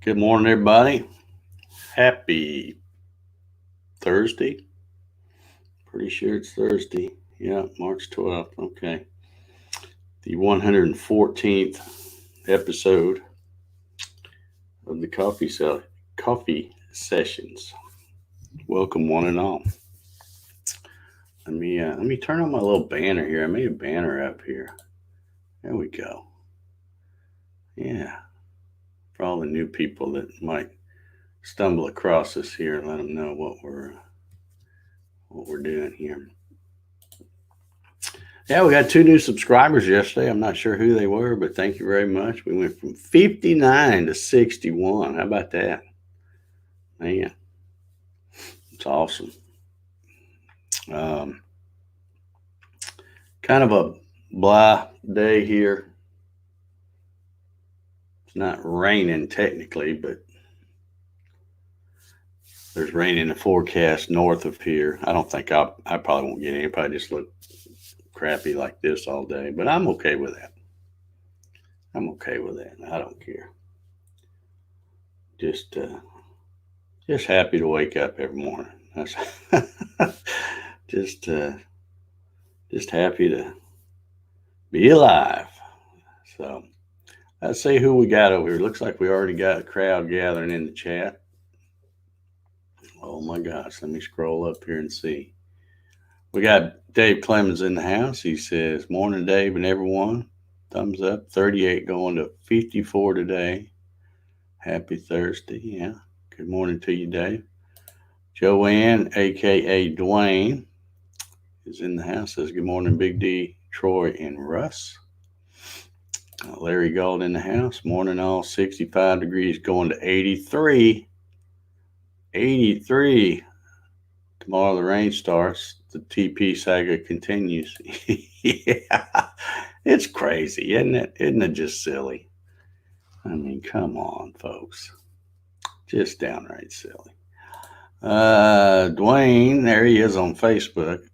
Good morning, everybody. Happy Thursday. Pretty sure it's Thursday. Yeah, March 12th. Okay. The 114th episode of the coffee sessions. Welcome, one and all. Let me turn on my little banner here. I made a banner up here. There we go. Yeah, for all the new people that might stumble across us here, let them know what we're doing here. Yeah, we got 2 new subscribers yesterday. I'm not sure who they were, but thank you very much. We went from 59 to 61. How about that? Man, it's awesome. Um, kind of a blah day here. It's not raining technically, but there's rain in the forecast north of here. I don't think I probably won't get any. It'll probably just look crappy like this all day, but I'm okay with that. I'm okay with that. I don't care. Just just happy to wake up every morning. That's just just happy to be alive. So let's see who we got over here. Looks like we already got a crowd gathering in the chat. Oh my gosh, let me scroll up here and see. We got Dave Clemens in the house. He says, "Morning, Dave, and everyone. Thumbs up. 38 going to 54 today. Happy Thursday. Yeah. Good morning to you, Dave." Joanne, aka Dwayne, is in the house. Says, "Good morning, Big D, Troy, and Russ." Larry Gold in the house. Morning all. 65 degrees going to 83. 83. Tomorrow the rain starts. The TP saga continues. Yeah. It's crazy, isn't it? Isn't it just silly? I mean, come on, folks. Just downright silly. Dwayne, there he is on Facebook.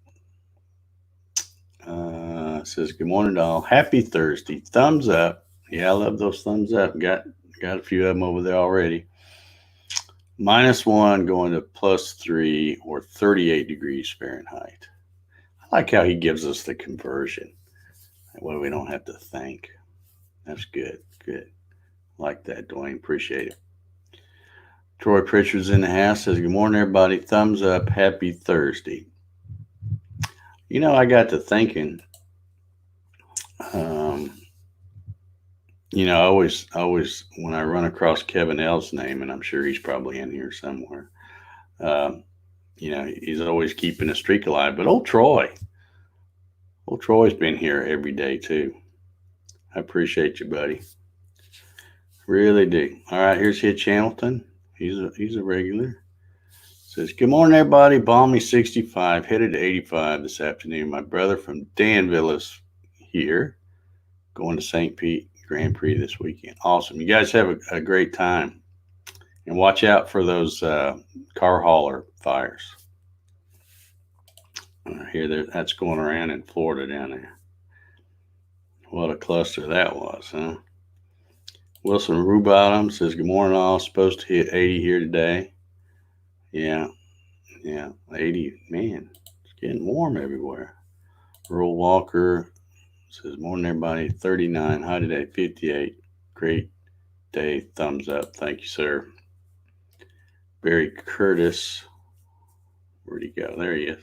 Says, "Good morning to all. Happy Thursday. Thumbs up." Yeah, I love those thumbs up. Got a few of them over there already. -1 going to +3 or 38 degrees Fahrenheit. I like how he gives us the conversion. That way we don't have to think. That's good. Good. Like that, Dwayne. Appreciate it. Troy Pritchard's in the house. Says, "Good morning, everybody. Thumbs up. Happy Thursday." I got to thinking. Um, I always, when I run across Kevin L's name, and I'm sure he's probably in here somewhere. Um, he's always keeping a streak alive. But old Troy's been here every day too. I appreciate you, buddy. Really do. All right, here's Hitch Hamilton. He's a regular. Says, "Good morning, everybody. Balmy 65, headed to 85 this afternoon. My brother from Danville is here, going to St. Pete Grand Prix this weekend." Awesome. You guys have a great time. And watch out for those car hauler fires. That's going around in Florida down there. What a cluster that was, huh? Wilson Rubottom says, "Good morning, all. Supposed to hit 80 here today." Yeah, 80. Man, it's getting warm everywhere. Earl Walker says, "Morning, everybody. 39. High today, 58. Great day. Thumbs up. Thank you, sir." Barry Curtis. Where'd he go? There he is.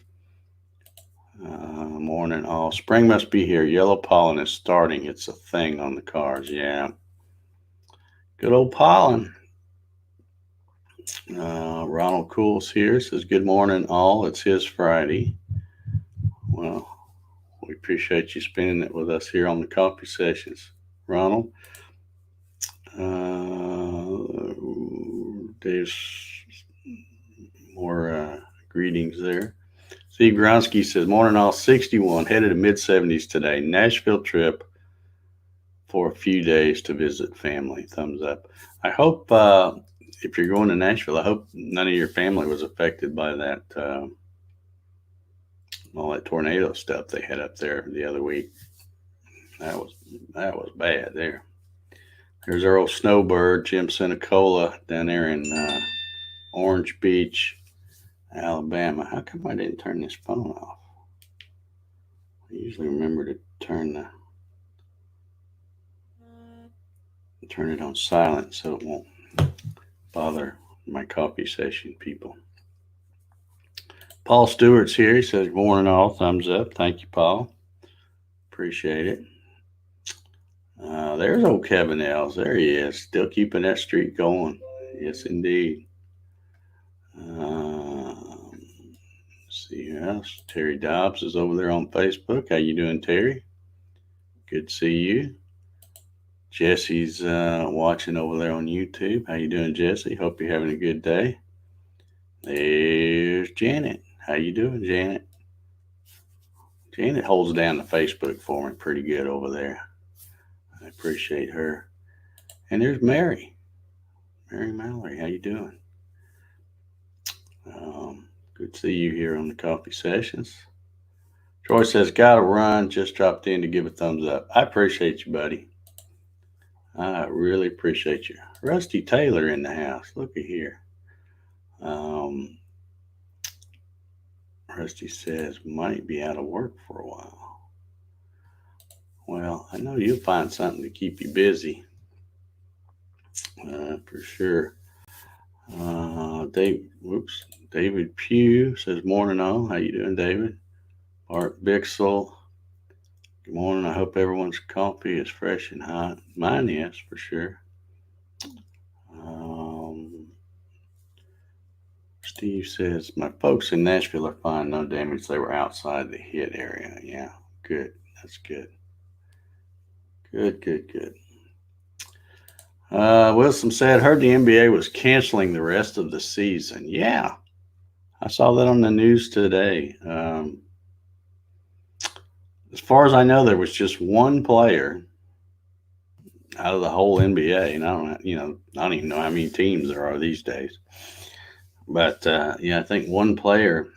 Morning, all. "Spring must be here. Yellow pollen is starting. It's a thing on the cars." Yeah. Good old pollen. Ronald Cool's here. Says, "Good morning, all. It's his Friday." Well, we appreciate you spending it with us here on the coffee sessions, Ronald. There's more greetings there. Steve Gronsky says, "Morning, all. 61. Headed to mid-70s today. Nashville trip for a few days to visit family." Thumbs up. I hope if you're going to Nashville, I hope none of your family was affected by that all that tornado stuff they had up there the other week. That was bad there. There's our old snowbird, Jim Senecola, down there in Orange Beach, Alabama. How come I didn't turn this phone off? I usually remember to turn it on silent so it won't bother my coffee session people. Paul Stewart's here. He says, morning all. Thumbs up. Thank you, Paul. Appreciate it. There's old Kevin Els. There he is. Still keeping that streak going. Yes, indeed. Let's see who else. Terry Dobbs is over there on Facebook. How you doing, Terry? Good to see you. Jesse's watching over there on YouTube. How you doing, Jesse? Hope you're having a good day. There's Janet. How you doing, Janet? Janet holds down the Facebook for me pretty good over there. I appreciate her. And there's Mary. Mary Mallory, how you doing? Good to see you here on the coffee sessions. Troy says, gotta run. Just dropped in to give a thumbs up. I appreciate you, buddy. I really appreciate you. Rusty Taylor in the house. Looky here. Rusty says, might be out of work for a while. Well, I know you'll find something to keep you busy. For sure. David Pugh says, morning all. How you doing, David? Art Bixel. Good morning. I hope everyone's coffee is fresh and hot. Mine is, for sure. Steve says, my folks in Nashville are fine. No damage. They were outside the hit area. Yeah, good. That's good. Good. Wilson said, heard the NBA was canceling the rest of the season. Yeah, I saw that on the news today. As far as I know, there was just one player out of the whole NBA, and I don't even know how many teams there are these days. But I think one player,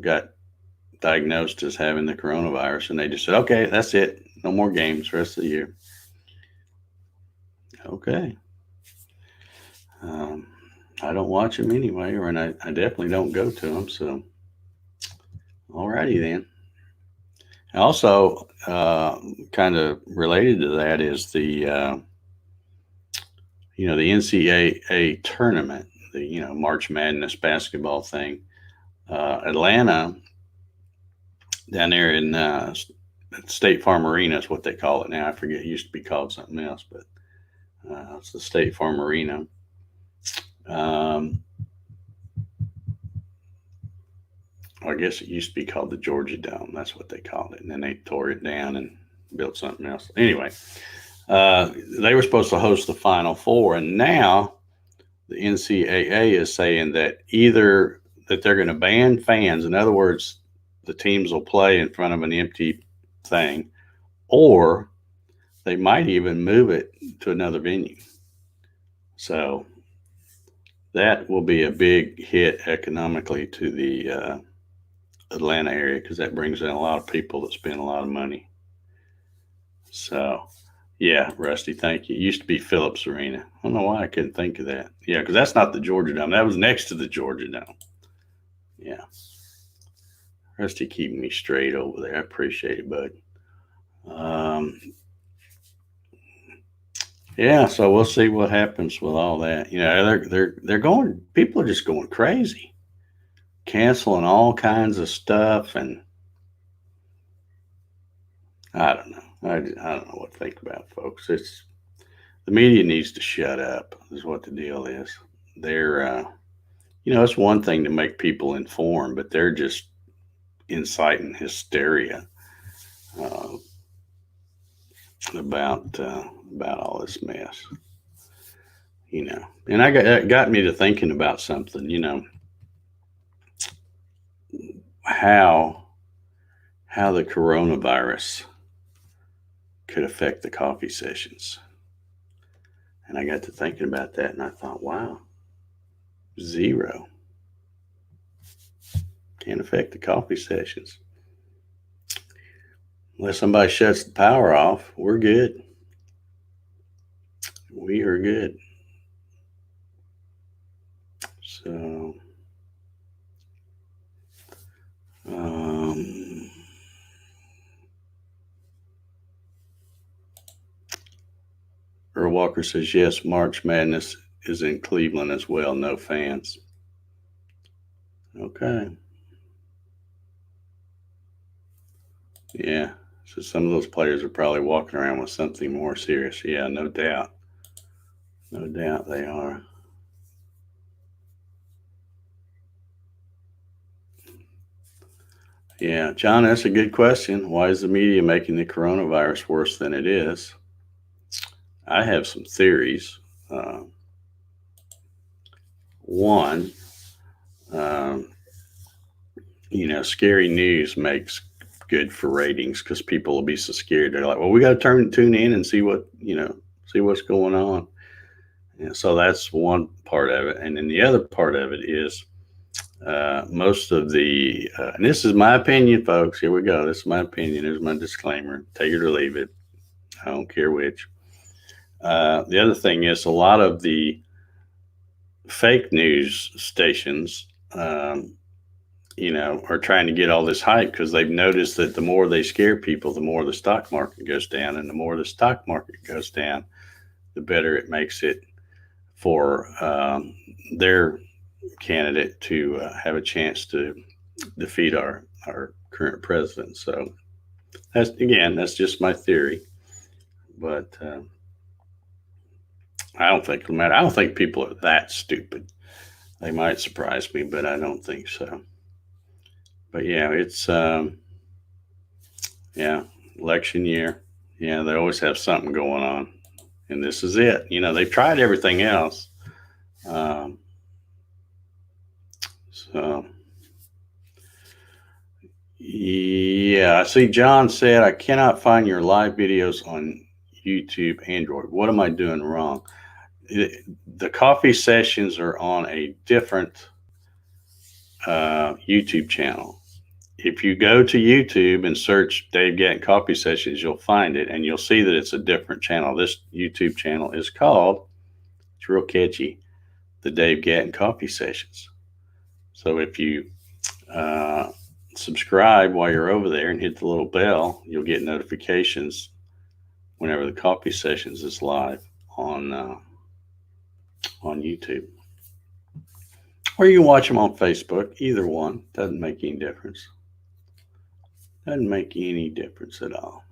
got diagnosed as having the coronavirus, and they just said, okay, that's it. No more games the rest of the year. Okay. I don't watch them anyway, and I definitely don't go to them. So, alrighty then. Also, kind of related to that is the NCAA tournament, the March Madness basketball thing. Atlanta, down there in State Farm Arena is what they call it now. I forget. It used to be called something else, but it's the State Farm Arena. I guess it used to be called the Georgia Dome. That's what they called it. And then they tore it down and built something else. Anyway, they were supposed to host the Final Four, and now the NCAA is saying that either that they're going to ban fans. In other words, the teams will play in front of an empty thing, or they might even move it to another venue. So that will be a big hit economically to the Atlanta area, because that brings in a lot of people that spend a lot of money. So, yeah, Rusty, thank you. It used to be Phillips Arena. I don't know why I couldn't think of that. Yeah, because that's not the Georgia Dome. That was next to the Georgia Dome. Yeah. Rusty keeping me straight over there. I appreciate it, bud. Yeah, so we'll see what happens with all that. They're going. People are just going crazy, canceling all kinds of stuff, and I don't know. I don't know what to think about, folks. It's the media needs to shut up. Is what the deal is. They're, it's one thing to make people informed, but they're just inciting hysteria about all this mess. And it got me to thinking about something. How the coronavirus could affect the coffee sessions. And I got to thinking about that, and I thought, wow, 0 can't affect the coffee sessions. unless somebody shuts the power off, we're good. We are good. So, Earl Walker says, yes, March Madness is in Cleveland as well. No fans. Okay. Yeah. So some of those players are probably walking around with something more serious. Yeah, no doubt. No doubt they are. Yeah, John, that's a good question. Why is the media making the coronavirus worse than it is? I have some theories. One, um, scary news makes good for ratings because people will be so scared. They're like, well, we got to tune in and see what's going on. And so that's one part of it. And then the other part of it is most of the, and this is my opinion, folks. Here we go. This is my opinion. Here's my disclaimer. Take it or leave it. I don't care which. The other thing is a lot of the fake news stations, are trying to get all this hype because they've noticed that the more they scare people, the more the stock market goes down. And the more the stock market goes down, the better it makes it for their candidate to have a chance to defeat our current president. So that's just my theory. But I don't think it'll matter. I don't think people are that stupid. They might surprise me, but I don't think so. But yeah, it's election year. Yeah, they always have something going on, and this is it. They've tried everything else. So yeah, I see John said, I cannot find your live videos on YouTube Android. What am I doing wrong? The coffee sessions are on a different YouTube channel. If you go to YouTube and search Dave Gatton Coffee Sessions, you'll find it, and you'll see that it's a different channel. This YouTube channel is called, it's real catchy, the Dave Gatton Coffee Sessions. So if you subscribe while you're over there and hit the little bell, you'll get notifications whenever the coffee sessions is live on YouTube. Or you can watch them on Facebook. Either one. Doesn't make any difference. Doesn't make any difference at all.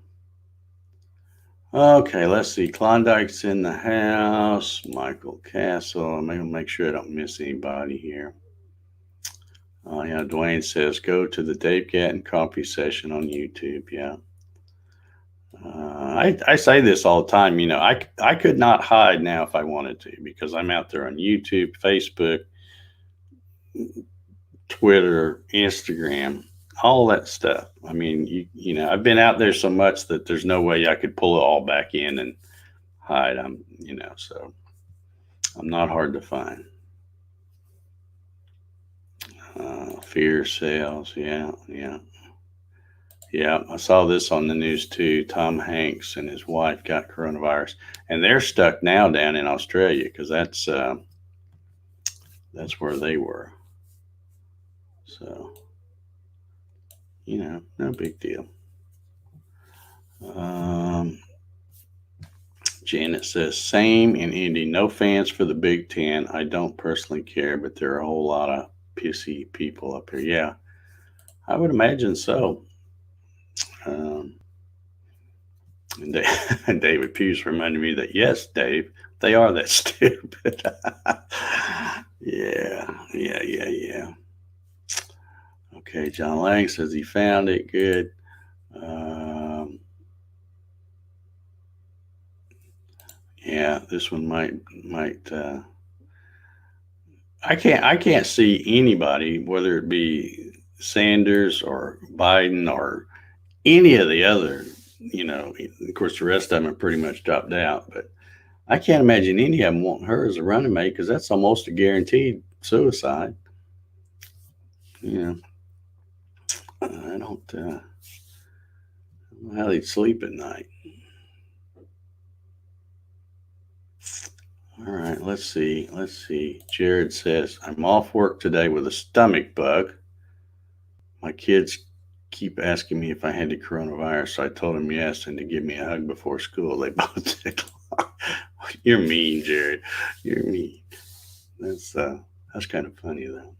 Okay, let's see. Klondike's in the house. Michael Castle. I'm going to make sure I don't miss anybody here. Yeah, Dwayne says, go to the Dave Gatton Coffee Session on YouTube. Yeah. I say this all the time. I could not hide now if I wanted to because I'm out there on YouTube, Facebook, Twitter, Instagram, all that stuff. I mean, I've been out there so much that there's no way I could pull it all back in and hide. So I'm not hard to find. Fear sales. Yeah. I saw this on the news too. Tom Hanks and his wife got coronavirus, and they're stuck now down in Australia because that's where they were. So, no big deal. Janet says, same in Indy. No fans for the Big Ten. I don't personally care, but there are a whole lot of pissy people up here. Yeah, I would imagine so. And David Pews reminded me that, yes, Dave, they are that stupid. Yeah. Okay, John Lang says he found it. Good. Yeah, this one might. I can't see anybody, whether it be Sanders or Biden or any of the other. Of course, the rest of them are pretty much dropped out, but I can't imagine any of them want her as a running mate because that's almost a guaranteed suicide. I don't How they sleep at night. All right, let's see. Jared says, I'm off work today with a stomach bug. My kids keep asking me if I had the coronavirus, so I told them yes and to give me a hug before school. They both declined. You're mean, Jared. You're mean. That's kind of funny though.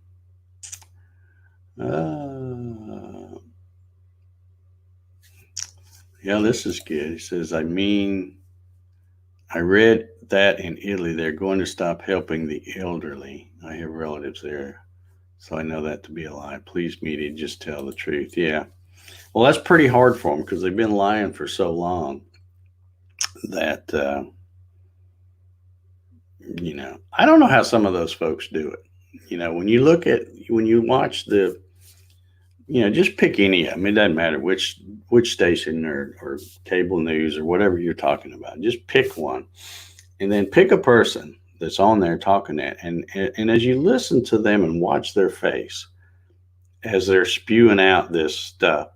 Yeah, this is good. He says, I read that in Italy they're going to stop helping the elderly. I have relatives there, so I know that to be a lie. Please, media, just tell the truth. Yeah. Well, that's pretty hard for them because they've been lying for so long that, I don't know how some of those folks do it. When you watch just pick any of them. It doesn't matter which station or cable news or whatever you're talking about. Just pick one, and then pick a person that's on there talking that. And as you listen to them and watch their face as they're spewing out this stuff,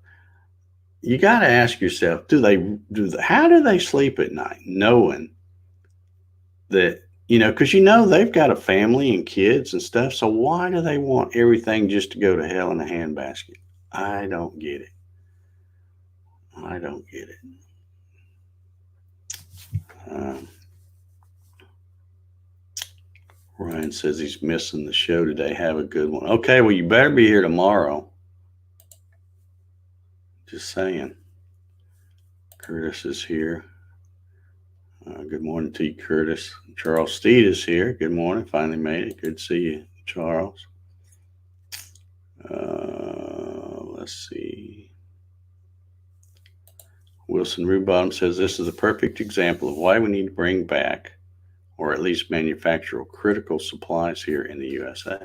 you got to ask yourself: how do they sleep at night, knowing that? Because they've got a family and kids and stuff. So why do they want everything just to go to hell in a handbasket? I don't get it. Ryan says he's missing the show today. Have a good one. Okay, well, you better be here tomorrow. Just saying. Curtis is here. Good morning to you, Curtis. Charles Steed is here. Good morning. Finally made it. Good to see you, Charles. Let's see. Wilson Rubottom says this is a perfect example of why we need to bring back or at least manufacture critical supplies here in the USA.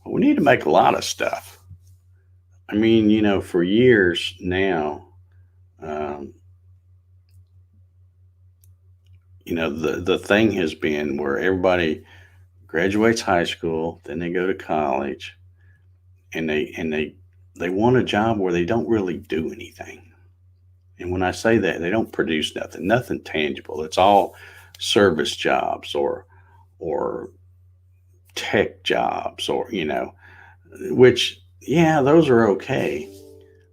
Well, we need to make a lot of stuff. I mean, for years now, the thing has been where everybody graduates high school, then they go to college, and they want a job where they don't really do anything. And when I say that, they don't produce nothing tangible. It's all service jobs or tech jobs or which those are okay.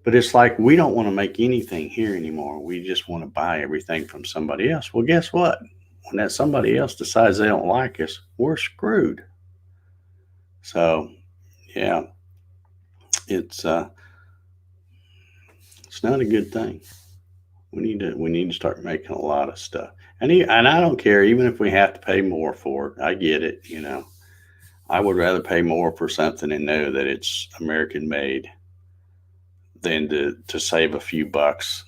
But it's like we don't want to make anything here anymore. We just want to buy everything from somebody else. Well, guess what? When that somebody else decides they don't like us, we're screwed. So, yeah, it's not a good thing. We need to start making a lot of stuff. And I don't care, even if we have to pay more for it. I get it. I would rather pay more for something and know that it's American made than to save a few bucks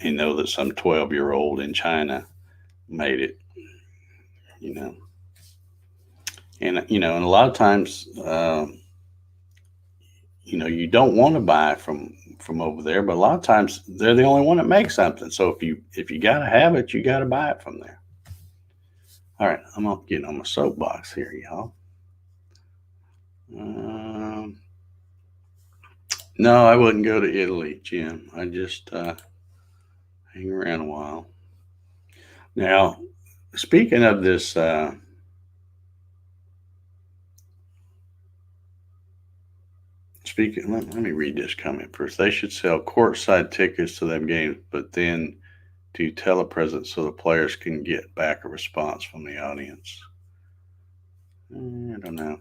and know that some 12-year-old in China made it. And a lot of times, you don't want to buy from over there, but a lot of times they're the only one that makes something. So if you got to have it, you got to buy it from there. All right, I'm getting on my soapbox here, y'all. No, I wouldn't go to Italy, Jim. I just hang around a while. Now, speaking of this, let me read this comment first. They should sell courtside tickets to them games, but then do telepresence so the players can get back a response from the audience. I don't know.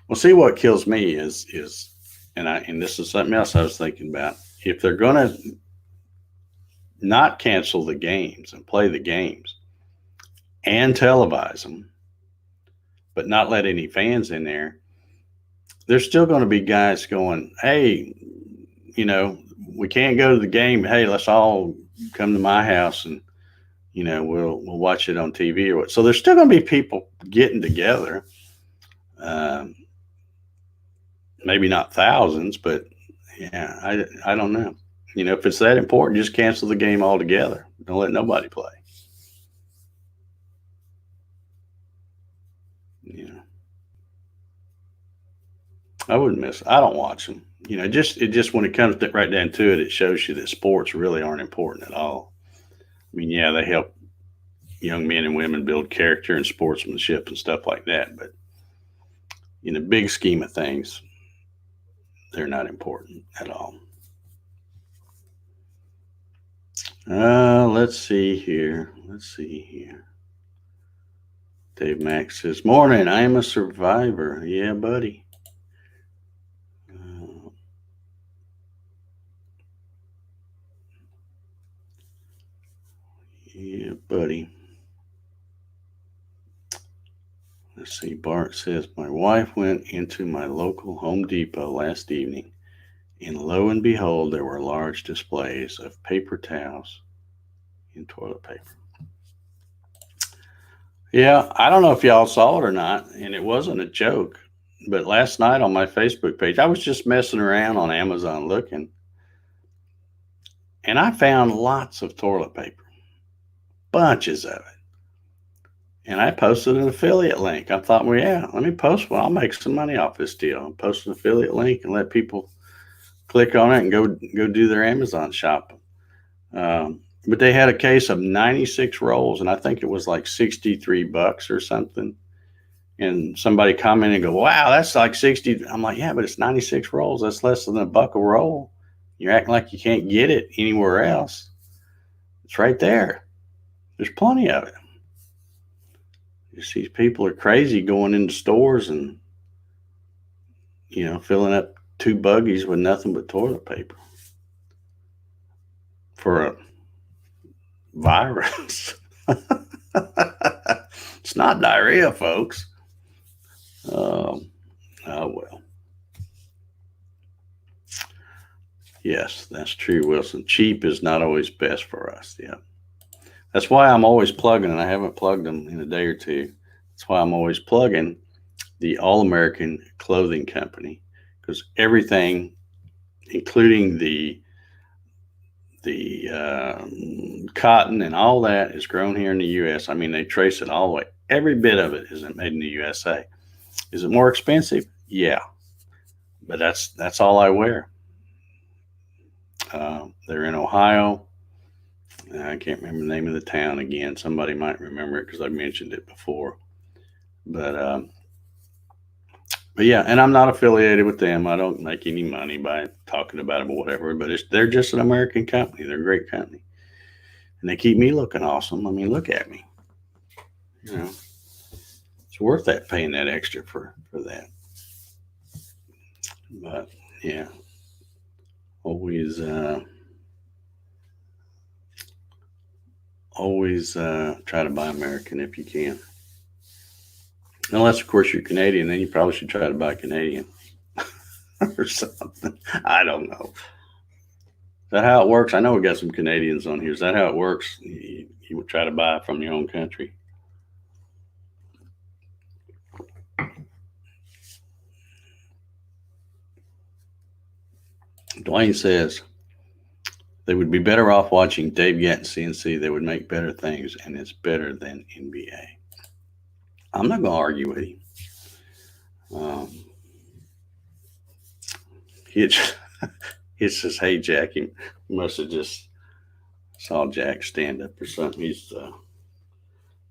Well, see, what kills me is and this is something else I was thinking about. If they're going to not cancel the games and play the games and televise them, but not let any fans in there, there's still going to be guys going, hey, we can't go to the game. Hey, let's all come to my house and, we'll watch it on TV or what. So there's still going to be people getting together. Maybe not thousands, but yeah, I don't know. If it's that important, just cancel the game altogether. Don't let nobody play. I wouldn't miss it. I don't watch them. Just when it comes right down to it, it shows you that sports really aren't important at all. I mean, yeah, they help young men and women build character and sportsmanship and stuff like that. But in the big scheme of things, they're not important at all. Let's see here. Dave Max says, "Morning. I am a survivor." Yeah, buddy. Yeah, buddy. Let's see. Bart says, "My wife went into my local Home Depot last evening, and lo and behold, there were large displays of paper towels and toilet paper." Yeah, I don't know if y'all saw it or not, and it wasn't a joke. But last night on my Facebook page, I was just messing around on Amazon looking, and I found lots of toilet paper, bunches of it. And I posted an affiliate link. I thought, well, yeah, let me post one. I'll make some money off this deal. I'll post an affiliate link and let people click on it and go do their Amazon shopping. But they had a case of 96 rolls, and I think it was like $63 or something. And somebody commented and go, "Wow, that's like 60." I'm like, yeah, but it's 96 rolls. That's less than $1 a roll. You're acting like you can't get it anywhere else. It's right there. There's plenty of it. You see, people are crazy going into stores and, filling up 2 buggies with nothing but toilet paper for a virus. It's not diarrhea, folks. Oh well. Yes, that's true, Wilson. Cheap is not always best for us. Yeah. That's why I'm always plugging, and I haven't plugged them in a day or two. That's why I'm always plugging the All American Clothing Company, because everything, including the cotton and all that, is grown here in the U.S. I mean, they trace it all the way. Every bit of it isn't made in the USA. Is it more expensive? Yeah, but that's all I wear. They're in Ohio. I can't remember the name of the town again. Somebody might remember it because I mentioned it before. But yeah, and I'm not affiliated with them. I don't make any money by talking about them or whatever. But they're just an American company. They're a great company, and they keep me looking awesome. I mean, look at me. It's worth that, paying that extra for that. But yeah, always try to buy American if you can. Unless, of course, you're Canadian, then you probably should try to buy Canadian or something. I don't know. Is that how it works? I know we got some Canadians on here. Is that how it works? You would try to buy from your own country. Dwayne says they would be better off watching Dave Gatton CNC. They would make better things, and it's better than NBA. I'm not going to argue with him. He says, "Hey, Jack," he must have just saw Jack stand up or something. He's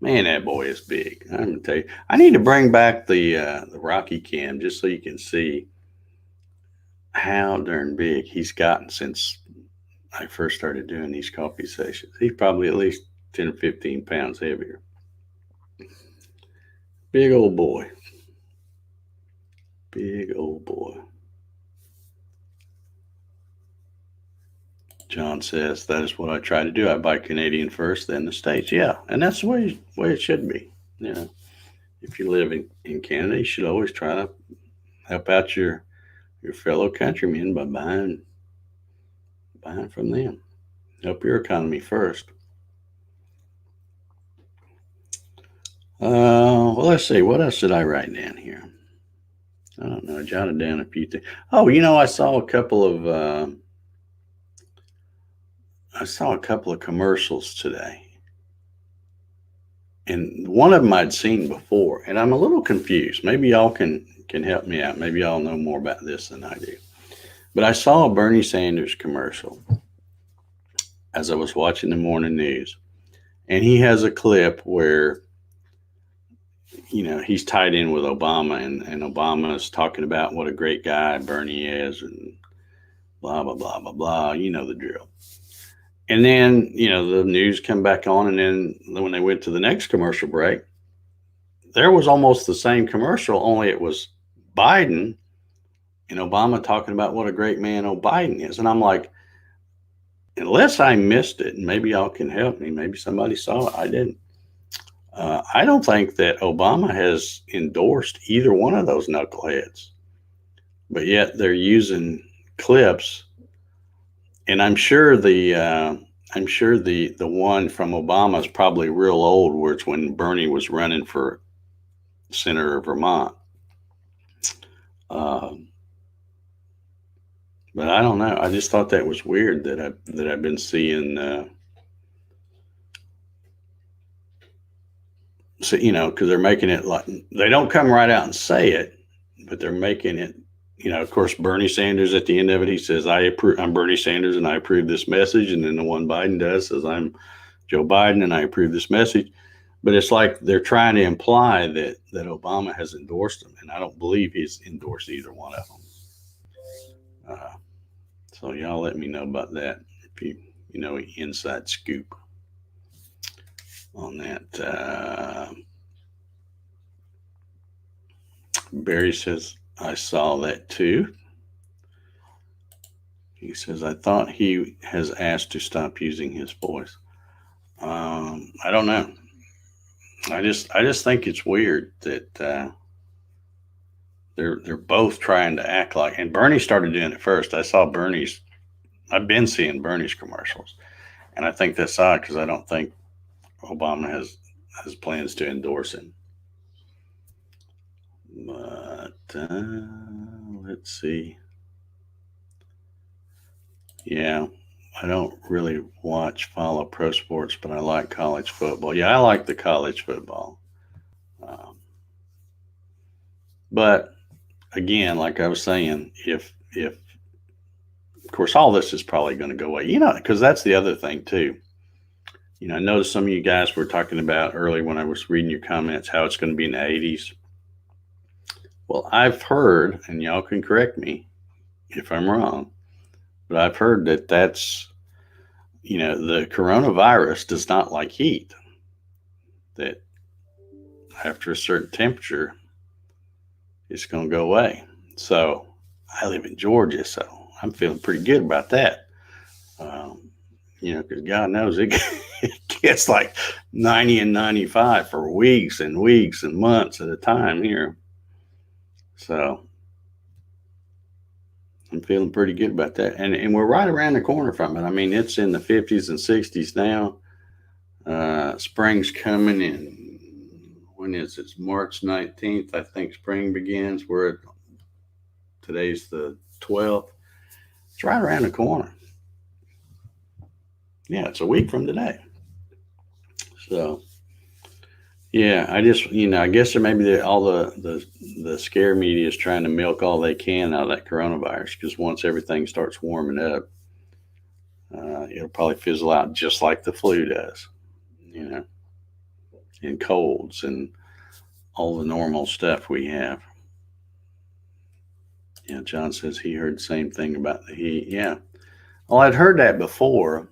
man, that boy is big. I'm gonna tell you, I need to bring back the Rocky Cam just so you can see how darn big he's gotten since I first started doing these coffee sessions. He's probably at least 10 or 15 pounds heavier. Big old boy. Big old boy. John says, that is what I try to do. I buy Canadian first, then the States. Yeah, and that's the way it should be. If you live in Canada, you should always try to help out your fellow countrymen by buying from them. Help your economy first. Well, let's see. What else did I write down here? I don't know. I jotted down a few things. Oh, I saw a couple of commercials today. And one of them I'd seen before, and I'm a little confused. Maybe y'all can help me out. Maybe y'all know more about this than I do. But I saw a Bernie Sanders commercial as I was watching the morning news, and he has a clip where he's tied in with Obama, and Obama is talking about what a great guy Bernie is, and blah blah blah blah blah. You know the drill. And then the news come back on, and then when they went to the next commercial break, there was almost the same commercial, only it was Biden and Obama talking about what a great man Biden is. And I'm like, unless I missed it, and maybe y'all can help me, maybe somebody saw it, I didn't. I don't think that Obama has endorsed either one of those knuckleheads, but yet they're using clips. And I'm sure the one from Obama is probably real old, where it's when Bernie was running for senator of Vermont. But I don't know. I just thought that was weird that I've been seeing. So because they're making it like they don't come right out and say it, but they're making it. Of course, Bernie Sanders at the end of it, he says, I'm Bernie Sanders and I approve this message. And then the one Biden does says, I'm Joe Biden and I approve this message. But it's like they're trying to imply that Obama has endorsed them. And I don't believe he's endorsed either one of them. So y'all let me know about that if you know inside scoop on that. Barry says, I saw that too. He says, I thought he has asked to stop using his voice. I don't know. I just think it's weird that they're both trying to act like, and Bernie started doing it first. I've been seeing Bernie's commercials, and I think that's odd because I don't think Obama has plans to endorse him. But let's see. Yeah, I don't really follow pro sports, but I like college football. Yeah, I like the college football. But again, like I was saying, if of course all this is probably going to go away, because that's the other thing too. I noticed some of you guys were talking about earlier when I was reading your comments how it's going to be in the 80s. Well, I've heard, and y'all can correct me if I'm wrong, but I've heard that that's, the coronavirus does not like heat. That after a certain temperature, it's going to go away. So I live in Georgia, so I'm feeling pretty good about that. Because God knows it gets like 90 and 95 for weeks and weeks and months at a time here. So I'm feeling pretty good about that. And we're right around the corner from it. I mean, it's in the 50s and 60s now. Spring's coming in. When is it? It's March 19th. I think spring begins. Today's the 12th. It's right around the corner. Yeah, it's a week from today. So, yeah, I just, I guess there may be all the scare media is trying to milk all they can out of that coronavirus, because once everything starts warming up, it'll probably fizzle out just like the flu does, and colds and all the normal stuff we have. Yeah, John says he heard the same thing about the heat. Yeah. Well, I'd heard that before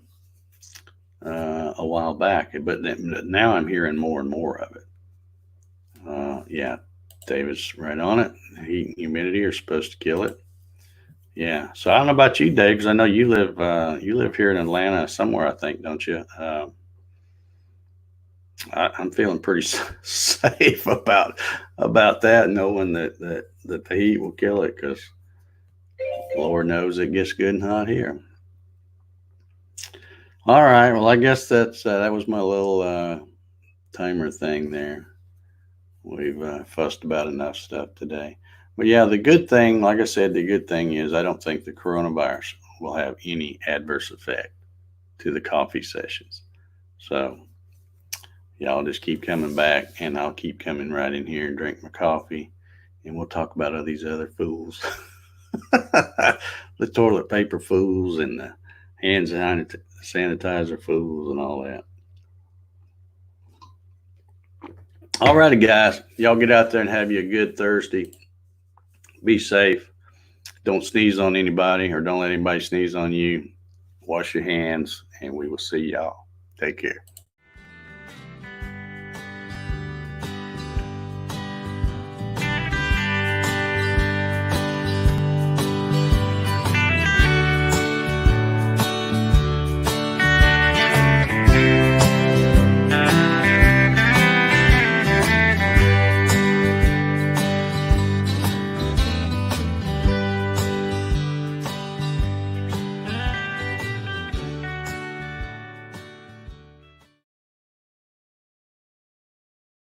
a while back, but now I'm hearing more and more of it. Yeah, David's right on it. Heat and humidity are supposed to kill it. Yeah. So I don't know about you, Dave, because I know you live here in Atlanta somewhere, I think, don't you? I'm feeling pretty safe about that, knowing that the heat will kill it, because Lord knows it gets good and hot here. All right. Well, I guess that was my little timer thing there. We've fussed about enough stuff today. But yeah, the good thing, like I said, the good thing is I don't think the coronavirus will have any adverse effect to the coffee sessions. So, y'all just keep coming back, and I'll keep coming right in here and drink my coffee, and we'll talk about all these other fools. The toilet paper fools and the hand sanitizer fools and all that. All righty, guys. Y'all get out there and have you a good Thursday. Be safe. Don't sneeze on anybody or don't let anybody sneeze on you. Wash your hands, and we will see y'all. Take care.